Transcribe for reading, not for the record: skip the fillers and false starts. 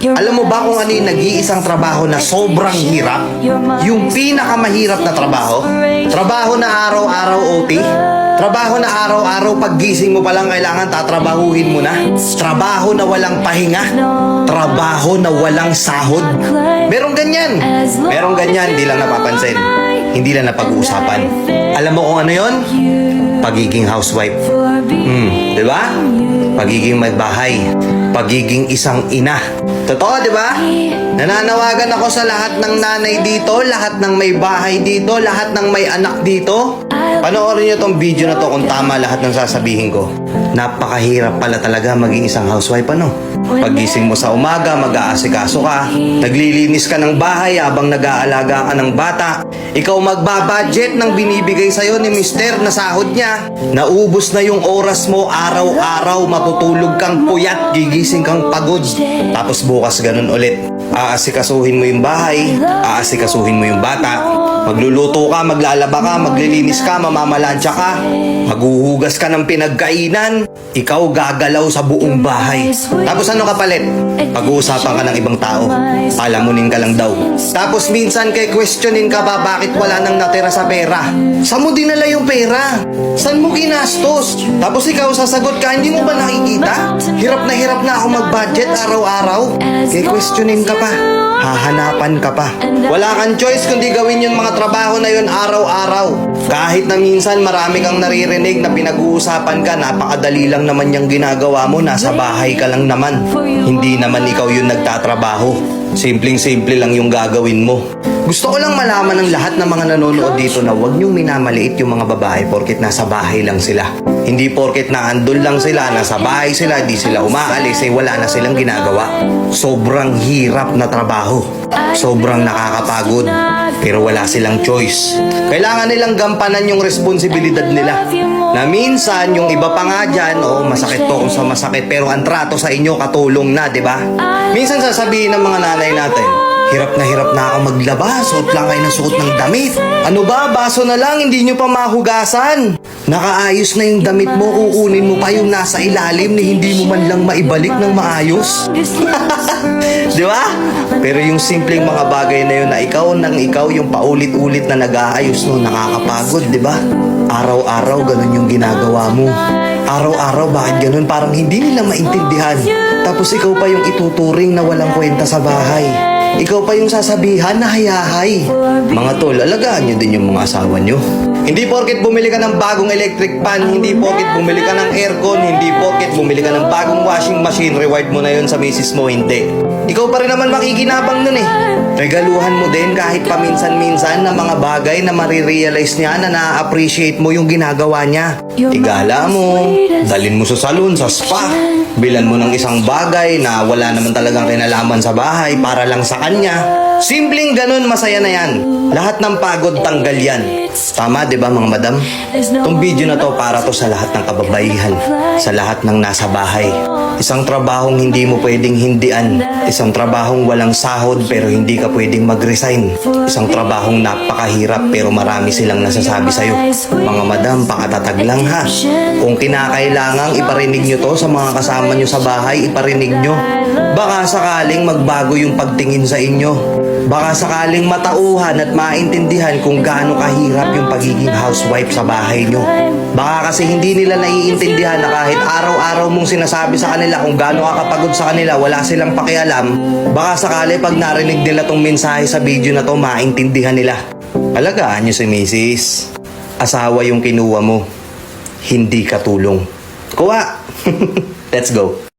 Alam mo ba kung ano yung nag-iisang trabaho na sobrang hirap? Yung pinakamahirap na trabaho? Trabaho na araw-araw OT? Trabaho na araw-araw paggising mo pa lang kailangan tatrabahuhin mo na? Trabaho na walang pahinga? Trabaho na walang sahod? Merong ganyan. Merong ganyan, hindi lang napapansin. Hindi lang napag-uusapan. Alam mo kung ano yon? Pagiging housewife. Di ba? Pagiging magbahay. Pagiging isang ina. Totoo, di ba? Nananawagan ako sa lahat ng nanay dito, lahat ng may bahay dito, lahat ng may anak dito. Panoorin nyo tong video na to kung tama lahat ng sasabihin ko. Napakahirap pala talaga maging isang housewife, ano? Pagising mo sa umaga, mag-aasikaso ka. Naglilinis ka ng bahay habang nag-aalaga ka ng bata. Ikaw magbabudget ng binibigay sa'yo ni mister na sahod niya. Naubos na yung oras mo araw-araw, matutulog kang puyat, gigising kang pagod. Tapos bukas ganun ulit. Aasikasuhin mo yung bahay, aasikasuhin mo yung bata. Magluluto ka, maglalaba ka, maglilinis ka, mamamalansya ka. Maghuhugas ka ng pinagkainan. Ikaw gagalaw sa buong bahay. Tapos ano kapalit? Pag-uusapan ka ng ibang tao. Palamunin ka lang daw. Tapos minsan kay questionin ka ba bakit wala nang natira sa pera? Saan mo dinala yung pera? Saan mo ginastos? Tapos ikaw sasagot ka, hindi mo ba nakikita? Hirap na ako mag-budget araw-araw. Kay questionin ka pa. Hahanapan ka pa. Wala kang choice kundi gawin yung mga trabaho na yun araw-araw. Kahit na minsan marami kang naririnig na pinag-uusapan ka, napakadali lang naman yung ginagawa mo, nasa bahay ka lang naman. Hindi naman ikaw yung nagtatrabaho. Simpleng-simple lang yung gagawin mo. Gusto ko lang malaman ng lahat ng mga nanonood dito na huwag niyong minamaliit yung mga babae porket nasa bahay lang sila. Hindi porket naandun lang sila, nasa bahay sila, di sila umaalis, wala na silang ginagawa. Sobrang hirap na trabaho. Sobrang nakakapagod. Pero wala silang choice. Kailangan nilang gampanan yung responsibilidad nila. Na minsan, yung iba pa nga dyan, masakit to kung sa masakit, pero ang trato sa inyo katulong na, di ba? Minsan sasabihin ng mga nanay natin, hirap na ako maglaba, suot lang kayo ng suot ng damit. Ano ba, baso na lang, hindi nyo pa mahugasan. Nakaayos na yung damit mo, kukunin mo pa yung nasa ilalim ni hindi mo man lang maibalik ng maayos. Di ba? Pero yung simpleng mga bagay na yun na ikaw nang ikaw yung paulit-ulit na nag-aayos no, nakakapagod, di ba? Araw-araw ganun yung ginagawa mo. Araw-araw bakit ganun? Parang hindi nila maintindihan. Tapos ikaw pa yung ituturing na walang kwenta sa bahay. Ikaw pa yung sasabihan na hayahay. Mga tol, alagaan nyo din yung mga asawa nyo. Hindi porket bumili ka ng bagong electric pan, hindi porket bumili ka ng aircon, hindi porket bumili ka ng bagong washing machine, reward mo na yun sa misis mo, hindi. Ikaw pa rin naman makikinabang nun eh. Regaluhan mo din kahit paminsan-minsan na mga bagay na marirealize niya na na-appreciate mo yung ginagawa niya. Igala mo, dalin mo sa salon, sa spa. Bilan mo ng isang bagay na wala naman talagang kinalaman sa bahay para lang sa kanya. Simpleng ganun, masaya na yan. Lahat ng pagod, tanggal yan. Tama, di ba mga madam? Itong video na to para to sa lahat ng kababaihan. Sa lahat ng nasa bahay. Isang trabahong hindi mo pwedeng hindian. Isang trabahong walang sahod pero hindi ka pwedeng mag-resign. Isang trabahong napakahirap pero marami silang nasasabi sa'yo. Mga madam, pakatatag lang ha. Kung kinakailangang iparinig nyo to sa mga kasama nyo sa bahay, iparinig nyo. Baka sakaling magbago yung pagtingin sa inyo. Baka sakaling matauhan at maintindihan kung gaano kahirap yung pagiging housewife sa bahay nyo. Baka kasi hindi nila naiintindihan na kahit araw-araw mong sinasabi sa kanila kung gaano kakapagod sa kanila, wala silang pakialam. Baka sakali pag narinig nila tong mensahe sa video na to, maintindihan nila. Alagaan nyo si Mrs. Asawa yung kinuha mo, hindi katulong. Kuha! Let's go!